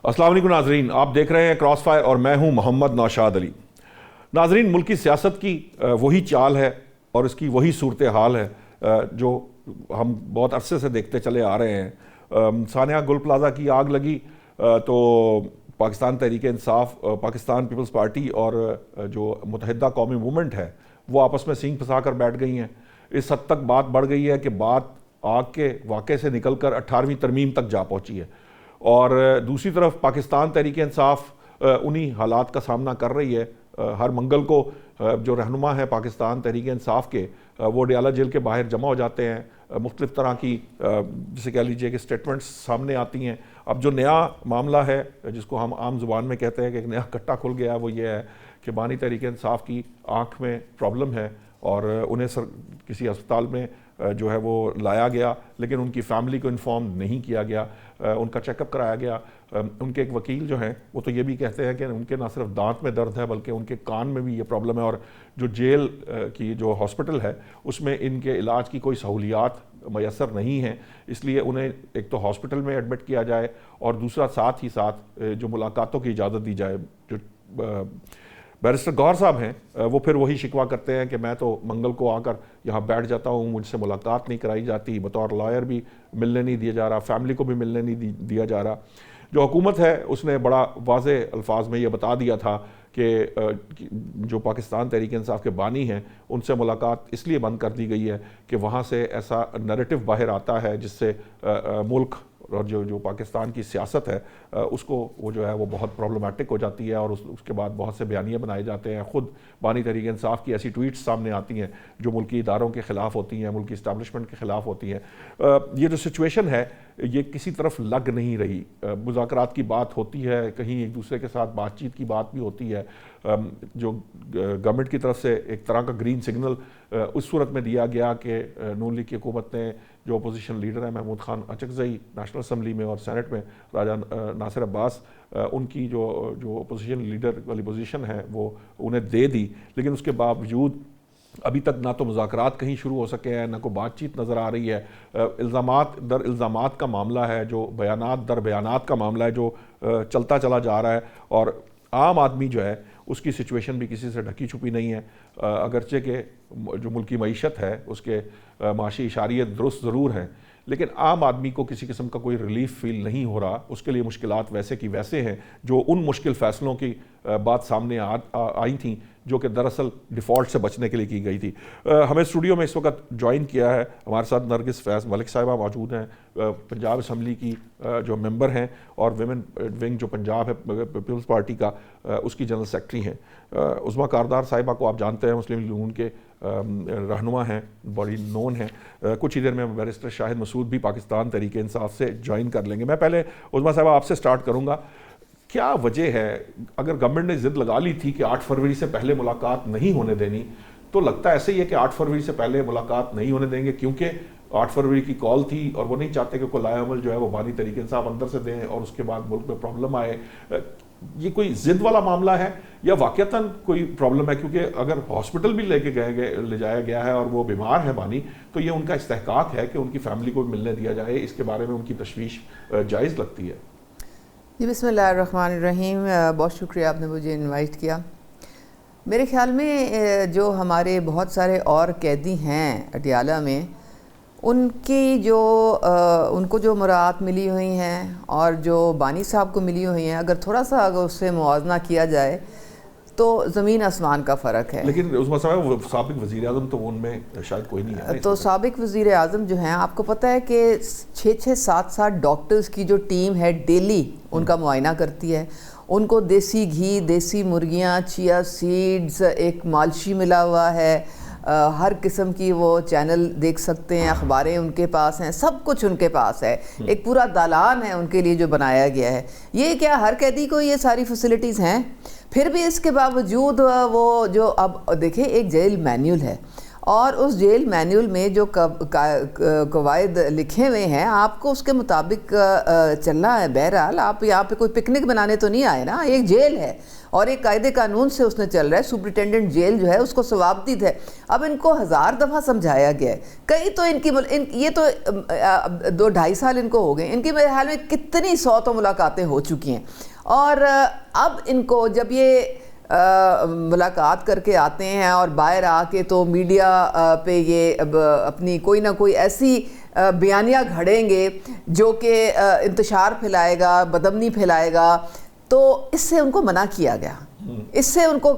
السلام علیکم ناظرین، آپ دیکھ رہے ہیں کراس فائر اور میں ہوں محمد نوشاد علی۔ ناظرین، ملکی سیاست کی وہی چال ہے اور اس کی وہی صورتحال ہے جو ہم بہت عرصے سے دیکھتے چلے آ رہے ہیں۔ سانحہ گل پلازہ کی آگ لگی تو پاکستان تحریک انصاف، پاکستان پیپلز پارٹی اور جو متحدہ قومی موومنٹ ہے وہ آپس میں سینگ پھنسا کر بیٹھ گئی ہیں۔ اس حد تک بات بڑھ گئی ہے کہ بات آگ کے واقعے سے نکل کر 18ویں ترمیم تک جا پہنچی ہے، اور دوسری طرف پاکستان تحریک انصاف انہی حالات کا سامنا کر رہی ہے۔ ہر منگل کو جو رہنما ہیں پاکستان تحریک انصاف کے، وہ ڈیالہ جیل کے باہر جمع ہو جاتے ہیں، مختلف طرح کی جسے کہہ لیجئے کہ سٹیٹمنٹس سامنے آتی ہیں۔ اب جو نیا معاملہ ہے جس کو ہم عام زبان میں کہتے ہیں کہ ایک نیا کٹا کھل گیا ہے، وہ یہ ہے کہ بانی تحریک انصاف کی آنکھ میں پرابلم ہے اور انہیں کسی ہسپتال میں جو ہے وہ لایا گیا، لیکن ان کی فیملی کو انفارم نہیں کیا گیا، ان کا چیک اپ کرایا گیا۔ ان کے ایک وکیل جو ہیں وہ تو یہ بھی کہتے ہیں کہ ان کے نہ صرف دانت میں درد ہے بلکہ ان کے کان میں بھی یہ پرابلم ہے، اور جو جیل کی جو ہاسپٹل ہے اس میں ان کے علاج کی کوئی سہولیات میسر نہیں ہیں، اس لیے انہیں ایک تو ہاسپٹل میں ایڈمٹ کیا جائے اور دوسرا ساتھ ہی ساتھ جو ملاقاتوں کی اجازت دی جائے۔ جو بیرسٹر گوہر صاحب ہیں وہ پھر وہی شکوہ کرتے ہیں کہ میں تو منگل کو آ کر یہاں بیٹھ جاتا ہوں، مجھ سے ملاقات نہیں کرائی جاتی، بطور لائر بھی ملنے نہیں دیا جا رہا، فیملی کو بھی ملنے نہیں دیا جا رہا۔ جو حکومت ہے اس نے بڑا واضح الفاظ میں یہ بتا دیا تھا کہ جو پاکستان تحریک انصاف کے بانی ہیں ان سے ملاقات اس لیے بند کر دی گئی ہے کہ وہاں سے ایسا نیریٹو باہر آتا ہے جس سے ملک اور جو پاکستان کی سیاست ہے اس کو وہ جو ہے وہ بہت پرابلمٹک ہو جاتی ہے، اور اس کے بعد بہت سے بیانیے بنائے جاتے ہیں۔ خود بانی تحریک انصاف کی ایسی ٹویٹس سامنے آتی ہیں جو ملکی اداروں کے خلاف ہوتی ہیں، ملکی اسٹیبلشمنٹ کے خلاف ہوتی ہیں۔ یہ جو سچویشن ہے یہ کسی طرف لگ نہیں رہی۔ مذاکرات کی بات ہوتی ہے، کہیں ایک دوسرے کے ساتھ بات چیت کی بات بھی ہوتی ہے، جو گورنمنٹ کی طرف سے ایک طرح کا گرین سگنل اس صورت میں دیا گیا کہ نون لیگ کی حکومت نے جو اپوزیشن لیڈر ہیں محمود خان اچکزئی نیشنل اسمبلی میں اور سینٹ میں راجہ ناصر عباس، ان کی جو اپوزیشن لیڈر والی پوزیشن ہے وہ انہیں دے دی، لیکن اس کے باوجود ابھی تک نہ تو مذاکرات کہیں شروع ہو سکے ہیں، نہ کوئی بات چیت نظر آ رہی ہے۔ الزامات در الزامات کا معاملہ ہے، جو بیانات در بیانات کا معاملہ ہے جو چلتا چلا جا رہا ہے، اور عام آدمی جو ہے اس کی سچویشن بھی کسی سے ڈھکی چھپی نہیں ہے۔ اگرچہ کہ جو ملکی معیشت ہے اس کے معاشی اشاریت درست ضرور ہیں، لیکن عام آدمی کو کسی قسم کا کوئی ریلیف فیل نہیں ہو رہا۔ اس کے لیے مشکلات ویسے کی ویسے ہیں جو ان مشکل فیصلوں کی بات سامنے آئی تھیں جو کہ دراصل ڈیفالٹ سے بچنے کے لیے کی گئی تھی۔ ہمیں اسٹوڈیو میں اس وقت جوائن کیا ہے، ہمارے ساتھ نرگس فیض ملک صاحبہ موجود ہیں، پنجاب اسمبلی کی جو ممبر ہیں اور ویمن ونگ جو پنجاب ہے پیپلز پارٹی کا، اس کی جنرل سیکرٹری ہیں۔ عظمیٰ کاردار صاحبہ کو آپ جانتے ہیں، مسلم لیگ نون کے رہنما ہیں، بڑی نون ہیں۔ کچھ ہی دیر میں بیرسٹر شاہد مسعود بھی پاکستان تحریک انصاف سے جوائن کر لیں گے۔ میں پہلے عظمیٰ صاحبہ آپ سے سٹارٹ کروں گا، کیا وجہ ہے اگر گورنمنٹ نے ضد لگا لی تھی کہ 8 فروری سے پہلے ملاقات نہیں ہونے دینی، تو لگتا ایسے ہی ہے کہ 8 فروری سے پہلے ملاقات نہیں ہونے دیں گے کیونکہ 8 فروری کی کال تھی اور وہ نہیں چاہتے کہ کوئی لائے عمل جو ہے وہ بانی تحریک انصاف اندر سے دیں اور اس کے بعد ملک میں پرابلم آئے۔ یہ کوئی ضد والا معاملہ ہے یا واقعتاً کوئی پرابلم ہے؟ کیونکہ اگر ہاسپٹل بھی لے جایا گیا ہے اور وہ بیمار ہے بانی، تو یہ ان کا استحقاق ہے کہ ان کی فیملی کو ملنے دیا جائے۔ اس کے بارے میں ان کی تشویش جائز لگتی ہے۔ جی بسم اللہ الرحمن الرحیم، بہت شکریہ آپ نے مجھے انوائٹ کیا۔ میرے خیال میں جو ہمارے بہت سارے اور قیدی ہیں اٹیالہ میں، ان کو جو مراعات ملی ہوئی ہیں اور جو بانی صاحب کو ملی ہوئی ہیں، اگر تھوڑا سا اگر اس سے موازنہ کیا جائے تو زمین آسمان کا فرق ہے۔ لیکن عظمیٰ صاحب وہ سابق وزیر اعظم تو ان میں شاید کوئی نہیں ہے۔ تو سابق وزیر اعظم جو ہیں، آپ کو پتہ ہے کہ 6-7 ڈاکٹرز کی جو ٹیم ہے ڈیلی ان کا معائنہ کرتی ہے، ان کو دیسی گھی، دیسی مرغیاں، چیا سیڈز، ایک مالشی ملا ہوا ہے، ہر قسم کی وہ چینل دیکھ سکتے ہیں، اخباریں ان کے پاس ہیں، سب کچھ ان کے پاس ہے، ایک پورا دالان ہے ان کے لیے جو بنایا گیا ہے۔ یہ کیا ہر قیدی کو یہ ساری فیسلٹیز ہیں؟ پھر بھی اس کے باوجود وہ جو اب دیکھیں ایک جیل مینیول ہے اور اس جیل مینول میں جو قواعد لکھے ہوئے ہیں آپ کو اس کے مطابق چلنا ہے. بہرحال آپ یہاں پہ کوئی پکنک بنانے تو نہیں آئے نا, ایک جیل ہے اور ایک قاعدے قانون سے اس نے چل رہا ہے. سپرنٹینڈنٹ جیل جو ہے اس کو ثوابدید ہے. اب ان کو 1000 دفعہ سمجھایا گیا ہے. کئی تو یہ تو 2-2.5 سال ان کو ہو گئے, ان کی میرے حال میں کتنی 100 تو ملاقاتیں ہو چکی ہیں. اور اب ان کو جب یہ ملاقات کر کے آتے ہیں اور باہر آ کے تو میڈیا پہ یہ اپنی کوئی نہ کوئی ایسی بیانیہ گھڑیں گے جو کہ انتشار پھیلائے گا, بدامنی پھیلائے گا, تو اس سے ان کو منع کیا گیا, اس سے ان کو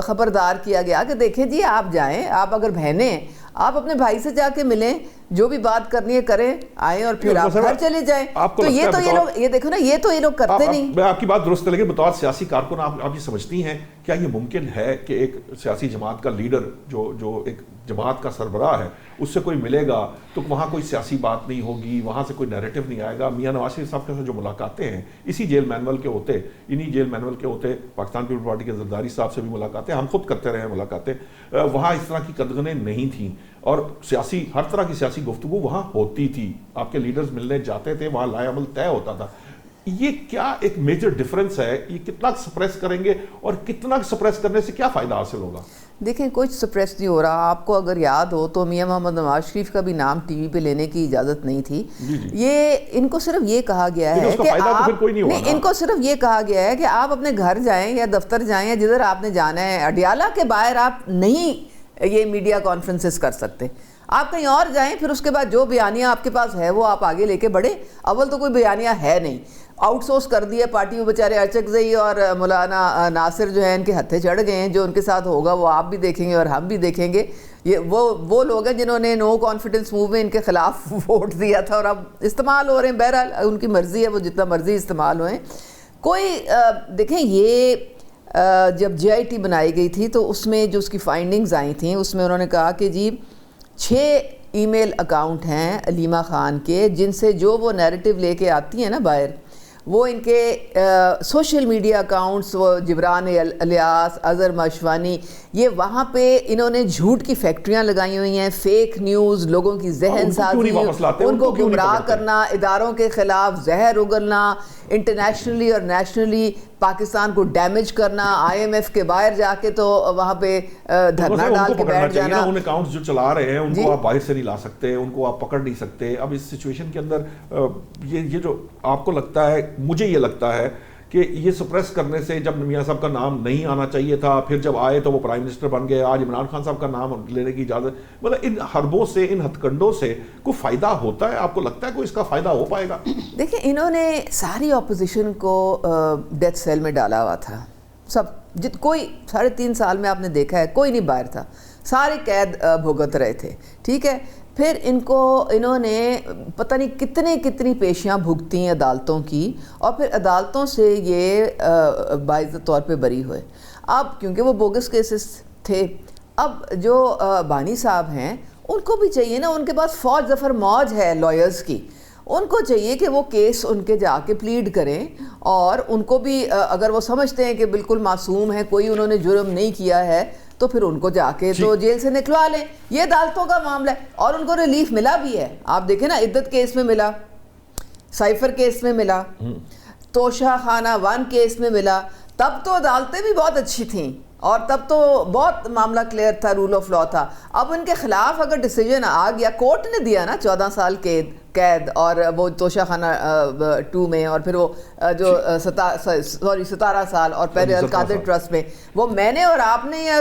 خبردار کیا گیا کہ دیکھیں جی آپ جائیں, آپ اگر بہنیں ہیں آپ اپنے بھائی سے جا کے ملیں, جو بھی بات کرنی ہے کریں, آئیں اور پھر آپ گھر چلے جائیں. تو یہ دیکھو نا, یہ تو یہ لوگ کرتے نہیں. میں آپ کی بات درست ہے, لیکن بطور سیاسی کارکن آپ یہ سمجھتی ہیں کیا یہ ممکن ہے کہ ایک سیاسی جماعت کا لیڈر جو ایک جماعت کا سربراہ ہے اس سے کوئی ملے گا تو وہاں کوئی سیاسی بات نہیں ہوگی, وہاں سے کوئی نیریٹو نہیں آئے گا. میاں نواز شریف صاحب کے ساتھ جو ملاقاتیں ہیں اسی جیل مینول کے ہوتے, انہی جیل مینول کے ہوتے, پاکستان پیپلز پارٹی کے زرداری صاحب سے بھی ملاقاتیں, ہم خود کرتے رہے ہیں ملاقاتیں, وہاں اس طرح کی قدغنیں نہیں تھیں اور سیاسی ہر طرح کی سیاسی گفتگو وہاں ہوتی تھی. آپ کے لیڈرز ملنے جاتے تھے, وہاں لائے عمل طے ہوتا تھا. یہ کیا ایک میجر ڈیفرنس ہے, یہ کتنا سپریس کریں گے اور کتنا سپریس کرنے سے کیا فائدہ حاصل ہوگا؟ دیکھیں کچھ سپریس نہیں ہو رہا. آپ کو اگر یاد ہو تو میاں محمد نواز شریف کا بھی نام ٹی وی پہ لینے کی اجازت نہیں تھی. یہ ان کو صرف یہ کہا گیا ہے کہ ان کو صرف یہ کہا گیا ہے کہ آپ اپنے گھر جائیں یا دفتر جائیں یا جدھر آپ نے جانا ہے, اڈیالہ کے باہر آپ نہیں یہ میڈیا کانفرنسز کر سکتے. آپ کہیں اور جائیں, پھر اس کے بعد جو بیانیہ آپ کے پاس ہے وہ آپ آگے لے کے بڑھیں. اول تو کوئی بیانیہ ہے نہیں, آؤٹ سورس کر دیا پارٹی میں. بیچارے ارچکزئی اور مولانا ناصر جو ہیں ان کے ہتھے چڑھ گئے ہیں. جو ان کے ساتھ ہوگا وہ آپ بھی دیکھیں گے اور ہم بھی دیکھیں گے. یہ وہ لوگ ہیں جنہوں نے نو کانفیڈنس موو میں ان کے خلاف ووٹ دیا تھا اور اب استعمال ہو رہے ہیں. بہرحال ان کی مرضی ہے, وہ جتنا مرضی استعمال ہوئیں. کوئی دیکھیں یہ جب جے آئی ٹی بنائی گئی تھی تو اس میں جو اس کی فائنڈنگز آئی تھیں اس میں انہوں نے کہا کہ جی 6 ای میل اکاؤنٹ ہیں علیمہ خان کے, جن سے جو وہ نیریٹو لے کے آتی ہیں نا باہر, وہ ان کے سوشل میڈیا اکاؤنٹس, وہ جبران الیاس, اظہر ماشوانی, یہ وہاں پہ انہوں نے جھوٹ کی فیکٹریاں لگائی ہوئی ہیں, فیک نیوز, لوگوں کی ذہن سازی, ان کو گمراہ کرنا, اداروں کے خلاف زہر اگلنا, انٹرنیشنلی اور نیشنلی پاکستان کو ڈیمیج کرنا, آئی ایم ایف کے باہر جا کے تو وہاں پہ دھرنا ڈال کے بیٹھ جانا. ان اکاؤنٹس جو چلا رہے ہیں ان کو آپ باہر سے نہیں لا سکتے, ان کو آپ پکڑ نہیں سکتے. اب اس سچویشن کے اندر یہ جو آپ کو لگتا ہے, مجھے یہ لگتا ہے کہ یہ سپریس کرنے سے, جب میاں صاحب کا نام نہیں آنا چاہیے تھا, پھر جب آئے تو وہ پرائم منسٹر بن گئے, آج عمران خان صاحب کا نام لینے کی اجازت, مطلب ان حربوں سے, ان ہتھ کنڈوں سے کوئی فائدہ ہوتا ہے؟ آپ کو لگتا ہے کوئی اس کا فائدہ ہو پائے گا؟ دیکھیں انہوں نے ساری اپوزیشن کو ڈیتھ سیل میں ڈالا ہوا تھا سب. کوئی 3.5 سال میں آپ نے دیکھا ہے کوئی نہیں باہر تھا, سارے قید بھگت رہے تھے. ٹھیک ہے, پھر انہوں نے پتہ نہیں کتنی پیشیاں بھگتیں عدالتوں کی, اور پھر عدالتوں سے یہ باعزت طور پہ بری ہوئے. اب کیونکہ وہ بوگس کیسز تھے, اب جو بانی صاحب ہیں ان کو بھی چاہیے نا, ان کے پاس فوج ظفر موج ہے لائرز کی, ان کو چاہیے کہ وہ کیس ان کے جا کے پلیڈ کریں, اور ان کو بھی اگر وہ سمجھتے ہیں کہ بالکل معصوم ہے, کوئی انہوں نے جرم نہیں کیا ہے, تو پھر ان کو جا کے تو جیل سے نکلوا لیں. یہ عدالتوں کا معاملہ ہے, اور ان کو ریلیف ملا بھی ہے. آپ دیکھیں نا, عدت کیس میں ملا, سائفر کیس میں ملا, توشہ خانہ 1 کیس میں ملا. تب تو عدالتیں بھی بہت اچھی تھیں اور تب تو بہت معاملہ کلیئر تھا, رول آف لا تھا. اب ان کے خلاف اگر ڈیسیجن آ گیا, کورٹ نے دیا نا 14 سال قید, اور وہ توشہ خانہ 2 میں, اور پھر وہ جو 17 سال, اور پہلے القادر ٹرسٹ میں, وہ میں نے اور آپ نے یا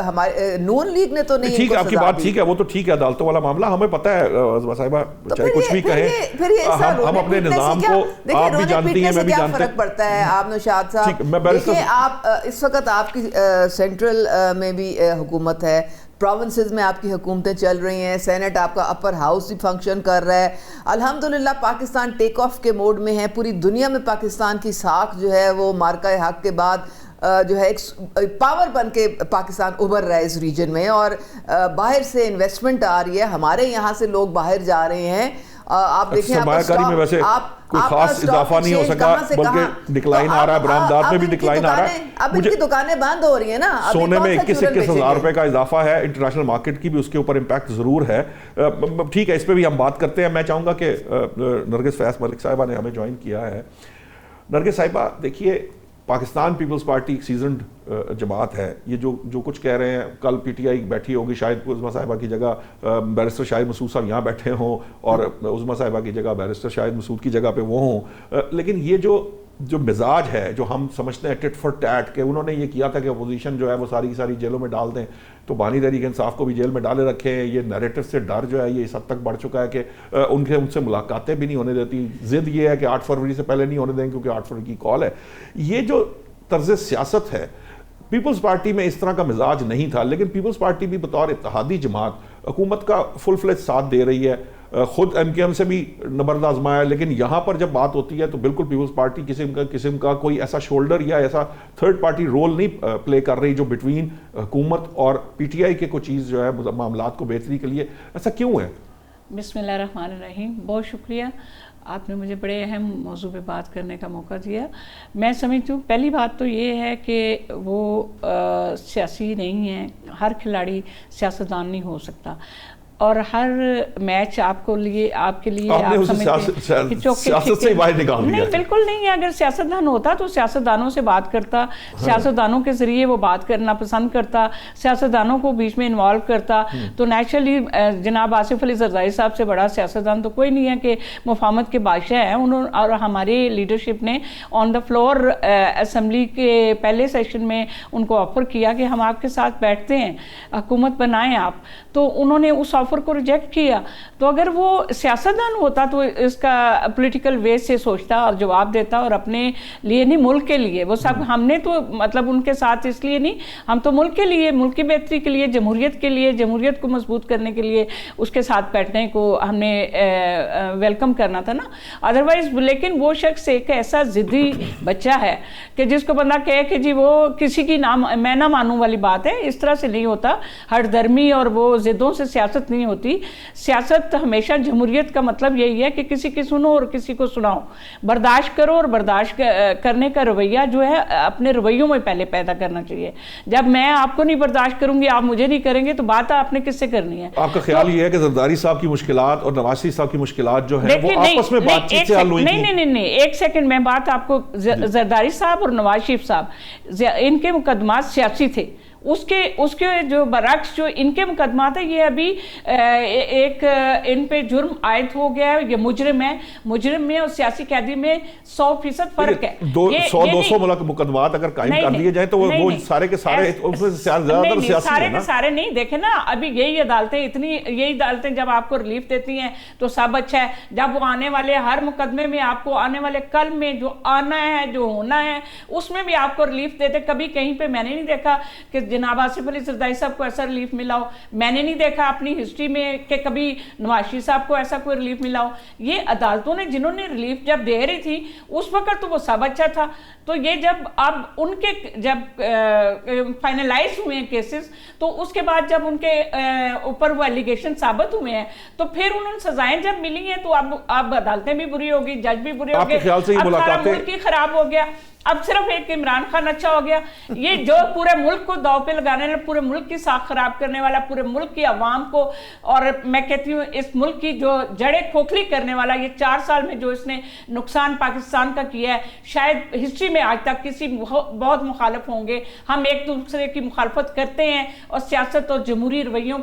ہمارے نون لیگ نے تو نہیں. ٹھیک ہے, آپ کی بات ٹھیک ہے, وہ تو ٹھیک ہے, عدالتوں والا معاملہ ہمیں پتہ ہے صاحبہ, چاہے کچھ بھی کہیں, ہم اپنے نظام کو, آپ بھی جانتی ہیں میں بھی جانتا ہوں, فرق پڑتا ہے. آپ نوشاد صاحب دیکھیں, آپ اس وقت آپ کی سینٹرل میں بھی حکومت ہے, پروونسز میں آپ کی حکومتیں چل رہی ہیں, سینٹ آپ کا اپر ہاؤس بھی فنکشن کر رہا ہے. الحمدللہ پاکستان ٹیک آف کے موڈ میں ہے. پوری دنیا میں پاکستان کی ساکھ جو ہے وہ مارکہ حق کے بعد جو ہے ایک پاور بن کے پاکستان ابھر رہا ہے اس ریجن میں, اور باہر سے انویسٹمنٹ آ رہی ہے, ہمارے یہاں سے لوگ باہر جا رہے ہیں. آپ دیکھیں, آپ کوئی خاص اضافہ نہیں ہو سکا بلکہ ڈکلائن آ رہا ہے, برآمدات میں بھی ڈکلائن آ رہا ہے. اب ان کی دکانیں بند ہو رہی ہیں نا, سونے میں 21-21 ہزار روپے کا اضافہ ہے, انٹرنیشنل مارکیٹ کی بھی اس کے اوپر امپیکٹ ضرور ہے. ٹھیک ہے, اس پہ بھی ہم بات کرتے ہیں. میں چاہوں گا کہ نرگس فیاض ملک صاحبہ نے ہمیں جوائن کیا ہے. نرگس صاحبہ دیکھیے, پاکستان پیپلز پارٹی ایک سیزنڈ جماعت ہے. یہ جو کچھ کہہ رہے ہیں, کل پی ٹی آئی بیٹھی ہوگی شاہد عظمیٰ صاحبہ کی جگہ بیرسٹر شاہد مسعود صاحب یہاں بیٹھے ہوں, اور عظمیٰ صاحبہ کی جگہ بیرسٹر شاہد مسعود کی جگہ پہ وہ ہوں, لیکن یہ جو مزاج ہے, جو ہم سمجھتے ہیں ٹٹ فار ٹیٹ, کہ انہوں نے یہ کیا تھا کہ اپوزیشن جو ہے وہ ساری کی ساری جیلوں میں ڈال دیں, تو بانی تحریک انصاف کو بھی جیل میں ڈالے رکھے ہیں. یہ نیریٹو سے ڈر جو ہے یہ اس حد تک بڑھ چکا ہے کہ ان سے ملاقاتیں بھی نہیں ہونے دیتی. ضد یہ ہے کہ 8 فروری سے پہلے نہیں ہونے دیں کیونکہ 8 فروری کی کال ہے. یہ جو طرز سیاست ہے, پیپلز پارٹی میں اس طرح کا مزاج نہیں تھا, لیکن پیپلز پارٹی بھی بطور اتحادی جماعت حکومت کا فل فلیج ساتھ دے رہی ہے. خود ایم کیو ایم سے بھی نبرد آزمایا, لیکن یہاں پر جب بات ہوتی ہے تو بالکل پیپلز پارٹی قسم کا کوئی ایسا شولڈر یا ایسا تھرڈ پارٹی رول نہیں پلے کر رہی جو بٹوین حکومت اور پی ٹی آئی کے کوئی چیز جو ہے معاملات کو بہتری کے لیے. ایسا کیوں ہے؟ بسم اللہ الرحمن الرحیم. بہت شکریہ, آپ نے مجھے بڑے اہم موضوع پہ بات کرنے کا موقع دیا. میں سمجھتی ہوں پہلی بات تو یہ ہے کہ وہ سیاسی نہیں ہیں, ہر کھلاڑی سیاستدان نہیں ہو سکتا, اور ہر میچ آپ کے لیے سیاست سے باہر نکال دیا. نہیں, بالکل نہیں ہے. اگر سیاستدان ہوتا تو سیاستدانوں سے بات کرتا, سیاستدانوں کے ذریعے وہ بات کرنا پسند کرتا, سیاستدانوں کو بیچ میں انوالو کرتا. تو نیچرلی جناب آصف علی زرداری صاحب سے بڑا سیاستدان تو کوئی نہیں ہے کہ مفاہمت کے بادشاہ ہیں انہوں, اور ہماری لیڈرشپ نے آن دا فلور اسمبلی کے پہلے سیشن میں ان کو آفر کیا کہ ہم آپ کے ساتھ بیٹھتے ہیں, حکومت بنائیں آپ. تو انہوں نے اس آفر کو ریجیکٹ کیا. تو اگر وہ سیاستدان ہوتا تو اس کا پولیٹیکل وے سے سوچتا اور جواب دیتا, اور اپنے لیے نہیں ملک کے لیے. وہ سب ہم نے تو مطلب ان کے ساتھ اس لیے نہیں, ہم تو ملک کے لیے, ملک کی بہتری کے لیے, جمہوریت کے لیے, جمہوریت کو مضبوط کرنے کے لیے اس کے ساتھ بیٹھنے کو ہم نے ویلکم کرنا تھا نا. ادروائز لیکن وہ شخص ایک ایسا ضدی بچہ ہے کہ جس کو بندہ کہے کہ جی وہ کسی کی میں نہ مانوں والی بات ہے. اس طرح سے نہیں ہوتا. ہر درمی اور وہ ضدوں سے سیاست نہیں ہوتی. سیاست ہمیشہ جمہوریت کا مطلب یہی ہے کہ کسی کی سنو اور کسی کو سناؤ, برداشت کرو, اور برداشت کرنے کا رویہ جو ہے اپنے رویوں میں پہلے پیدا کرنا چاہیے. جب میں آپ کو نہیں برداشت کروں گی, آپ مجھے نہیں کریں گے, تو بات آپ نے کس سے کرنی ہے؟ آپ کا خیال یہ ہے کہ زرداری صاحب کی مشکلات اور نواز شریف صاحب کی مشکلات جو ہیں وہ آپس میں بات چیت سے حل ہوئی تھی؟ نہیں, ایک سیکنڈ, میں بات آپ کو, زرداری صاحب اور نواز شریف صاحب ان کے مقدمات سیاسی تھے. اس کے جو برعکس جو ان کے مقدمات ہیں, یہ ابھی ایک ان پہ جرم عائد ہو گیا ہے, یہ مجرم ہے. مجرم میں اور سیاسی قیدی میں 100% فرق ہے. 100-200 مقدمات اگر قائم کر دیے جائیں تو وہ سارے کے سارے سارے کے سارے نہیں. دیکھیں نا, ابھی یہی عدالتیں جب آپ کو ریلیف دیتی ہیں تو سب اچھا ہے. جب وہ آنے والے ہر مقدمے میں آپ کو آنے والے کل میں جو آنا ہے, جو ہونا ہے, اس میں بھی آپ کو ریلیف دیتے. کبھی کہیں پہ میں نے نہیں دیکھا کہ جناب آصف علی زرداری صاحب کو ایسا ریلیف ملا ہو. میں نے نہیں دیکھا اپنی ہسٹری میں کہ کبھی نواز شریف صاحب کو ایسا کوئی ریلیف ملا ہو. یہ عدالتوں نے جنہوں نے ریلیف جب دے رہی تھی اس وقت تو وہ سب اچھا تھا. تو یہ جب اب ان کے جب فائنلائز ہوئے ہیں کیسز, تو اس کے بعد جب ان کے اوپر وہ ایلیگیشن ثابت ہوئے ہیں, تو پھر انہوں سزائیں جب ملی ہیں, تو اب عدالتیں بھی بری ہوگی, جج بھی بری ہوگی, اب سارا ملک ہی خراب ہو گیا. اب صرف ایک عمران خان اچھا ہو گیا. یہ جو پورے ملک کو داؤ پہ لگانے والا, پورے ملک کی ساکھ خراب کرنے والا, پورے ملک کی عوام کو, اور میں کہتی ہوں اس ملک کی جو جڑیں کھوکھلی کرنے والا, یہ 4 سال میں جو اس نے نقصان پاکستان کا کیا ہے, شاید ہسٹری میں آج تک کسی بہت مخالف ہوں گے. ہم ایک دوسرے کی مخالفت کرتے ہیں اور سیاست اور جمہوری رویوں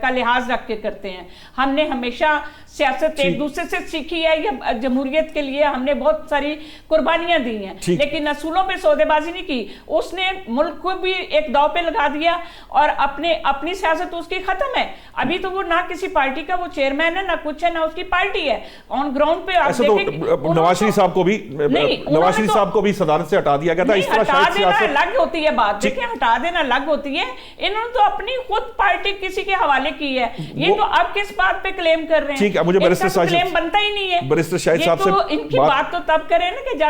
کا لحاظ رکھ کے کرتے ہیں. ہم نے ہمیشہ سیاست ایک دوسرے سے سیکھی ہے. یہ جمہوریت کے لیے ہم نے بہت ساری قربانیاں دی ہیں, لیکن اصولوں پہ سودے بازی نہیں کی. اس نے ملک کو بھی ایک داؤ پہ لگا دیا, اور اپنی سیاست اس کی ختم ہے. ابھی تو وہ نہ کسی پارٹی کا وہ چیئرمین ہے, نہ کچھ ہے, نہ اس کی پارٹی ہے. آن گراؤنڈ پہ آپ دیکھیں نواز شریف صاحب کو بھی صدارت سے ہٹا دیا گیا تھا. ہٹا دینا الگ ہوتی ہے بات, دیکھیں ہٹا دینا الگ ہوتی ہے. انہوں نے تو اپنی خود پارٹی کسی کے حوالے کی ہے. یہ تو اب کس بات پہ کلیم کر رہے ہیں؟ مجھے بیرسٹر کلیم بنتا ہی نہیں ہے. بیرسٹر شاہد صاحب سے ان کی بات تو تب کریں نا کہ جب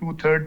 2/3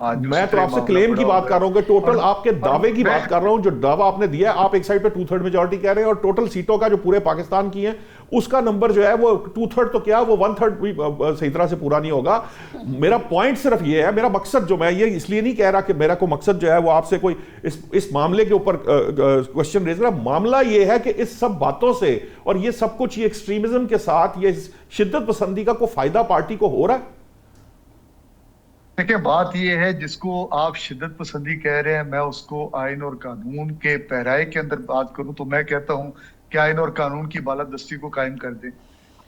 میں تو آپ سے کلیم کی بات کر رہا ہوں کہ ٹوٹل آپ کے دعوے کی بات کر رہا ہوں, جو دعویٰ آپ نے دیا ہے. آپ ایک سائڈ پہ 2/3 میجورٹی کہہ رہے ہیں, اور ٹوٹل سیٹوں کا جو پورے پاکستان کی ہیں اس کا نمبر جو ہے وہ 2/3 تو کیا, وہ 1/3 بھی صحیح طرح سے پورا نہیں ہوگا. میرا پوائنٹ صرف یہ ہے, میرا مقصد جو, میں یہ اس لیے نہیں کہہ رہا کہ میرا کوئی مقصد جو ہے وہ آپ سے کوئی اس معاملے کے اوپر کوشچن ریز کرا. معاملہ یہ ہے کہ اس سب باتوں سے اور یہ سب کچھ یہ ایکسٹریمزم کے ساتھ یہ شدت پسندی کا کوئی فائدہ پارٹی کو ہو رہا ہے. دیکھیں بات یہ ہے, جس کو آپ شدت پسندی کہہ رہے ہیں, میں اس کو آئین اور قانون کے پیرائے کے اندر بات کروں تو میں کہتا ہوں کہ آئین اور قانون کی بالادستی کو قائم کر دیں.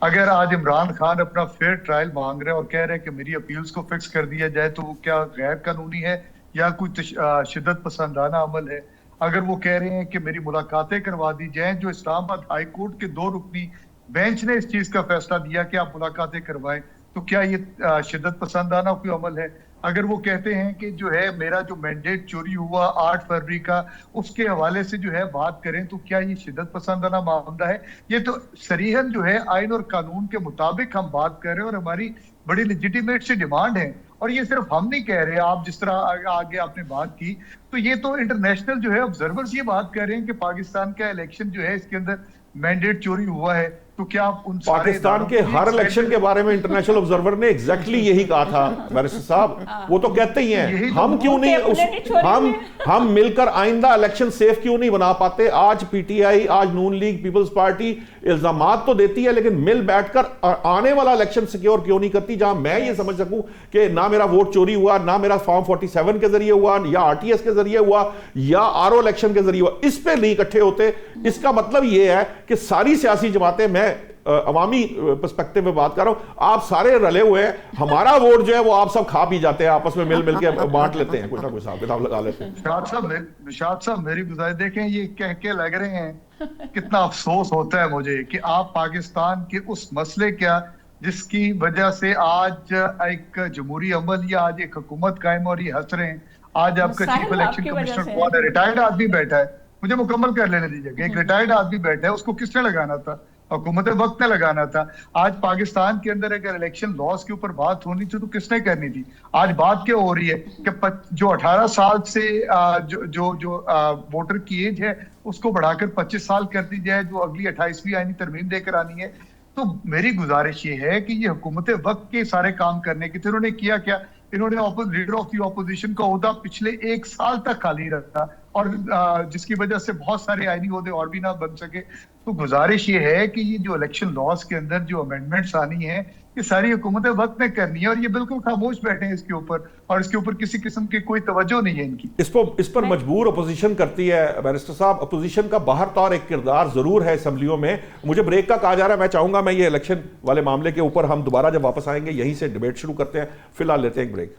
اگر آج عمران خان اپنا فیئر ٹرائل مانگ رہے ہیں اور کہہ رہے ہیں کہ میری اپیلز کو فکس کر دیا جائے, تو وہ کیا غیر قانونی ہے یا کوئی شدت پسندانہ عمل ہے؟ اگر وہ کہہ رہے ہیں کہ میری ملاقاتیں کروا دی جائیں, جو اسلام آباد ہائی کورٹ کے 2 رکنی بینچ نے اس چیز کا فیصلہ دیا کہ آپ ملاقاتیں کروائیں, تو کیا یہ شدت پسندانہ کوئی عمل ہے؟ اگر وہ کہتے ہیں کہ جو ہے میرا جو مینڈیٹ چوری ہوا 8 فروری کا, اس کے حوالے سے جو ہے بات کریں, تو کیا یہ شدت پسندانہ معاملہ ہے؟ یہ تو صریحاً جو ہے آئین اور قانون کے مطابق ہم بات کر رہے ہیں, اور ہماری بڑی لیجیٹیمیٹ سی ڈیمانڈ ہے. اور یہ صرف ہم نہیں کہہ رہے, آپ جس طرح آگے آپ نے بات کی, تو یہ تو انٹرنیشنل جو ہے آبزرورز یہ بات کر رہے ہیں کہ پاکستان کا الیکشن جو ہے اس کے اندر مینڈیٹ چوری ہوا ہے. تو کیا آپ ان پاکستان کے ہر الیکشن کے بارے میں انٹرنیشنل آبزرور نے ایگزیکٹلی یہی کہا تھا بیرسٹر صاحب, وہ تو کہتے ہی ہیں ہم کیوں نہیں, ہم مل کر آئندہ الیکشن سیف کیوں نہیں بنا پاتے. آج پی ٹی آئی, آج نون لیگ, پیپلز پارٹی الزامات تو دیتی ہے, لیکن مل بیٹھ کر آنے والا الیکشن سیکیور کیوں نہیں کرتی, جہاں میں یہ سمجھ سکوں کہ نہ میرا ووٹ چوری ہوا, نہ میرا فارم 47 کے ذریعے ہوا, یا آر ٹی ایس کے ذریعے ہوا, یا آر او الیکشن کے ذریعے ہوا, اس پہ نہیں اکٹھے ہوتے. اس کا مطلب یہ ہے کہ ساری سیاسی جماعتیں, میں عوامی پرسپیکٹیو میں بات کر رہا ہوں, آپ سارے رلے ہوئے ہیں, ہمارا ووٹ جو ہے وہ آپ سب کھا پی جاتے ہیں, آپس میں مل کے بانٹ لیتے ہیں, کچھ نہ کچھ حساب کتاب لگا لیتے ہیں. نشاط صاحب میری گزارش, دیکھیں یہ کہہ کے لگ رہے ہیں, کتنا افسوس ہوتا ہے مجھے کہ آپ پاکستان کے اس مسئلے کیا جس کی وجہ سے آج ایک جمہوری عمل یا آج ایک حکومت قائم اور یہ ہنس رہے ہیں. آج آپ کا چیف الیکشن کمشنر کون ہے؟ ریٹائرڈ آدمی بیٹھا ہے, مجھے مکمل کر لینے دیجیے کہ ایک ریٹائرڈ آدمی بیٹھا ہے, اس کو کس نے لگانا تھا؟ حکومت وقت نے لگانا تھا. آج پاکستان کے اندر اگر الیکشن لاس کے اوپر بات ہونی تھی تو کس نے کرنی تھی؟ آج بات کیا ہو رہی ہے کہ جو 18 سال سے جو ووٹر کی ایج ہے اس کو بڑھا کر 25 سال کر دی جائے, جو اگلی 28ویں آئینی ترمیم دے کر آنی ہے. تو میری گزارش یہ ہے کہ یہ حکومت وقت کے سارے کام کرنے کے تھے. انہوں نے کیا کیا؟ انہوں نے لیڈر آف دی اپوزیشن کا عہدہ پچھلے 1 سال تک خالی رکھا, اور جس کی وجہ سے بہت سارے آئینی عہدے اور بھی نہ بن سکے. تو گزارش یہ ہے کہ یہ جو الیکشن لاس کے اندر جو امینڈمنٹس آنی ہیں, یہ ساری حکومت وقت میں کرنی ہے, اور یہ بالکل خاموش بیٹھے ہیں اس کے اوپر, اور اس کے اوپر کسی قسم کی کوئی توجہ نہیں ہے ان کی. اس پر مجبور اپوزیشن کرتی ہے بیرسٹر صاحب. اپوزیشن کا باہر طور ایک کردار ضرور ہے اسمبلیوں میں. مجھے بریک کا کہا جا رہا ہے, میں چاہوں گا میں یہ الیکشن والے معاملے کے اوپر ہم دوبارہ جب واپس آئیں گے یہیں سے ڈیبیٹ شروع کرتے ہیں. فی الحال لیتے ہیں ایک بریک.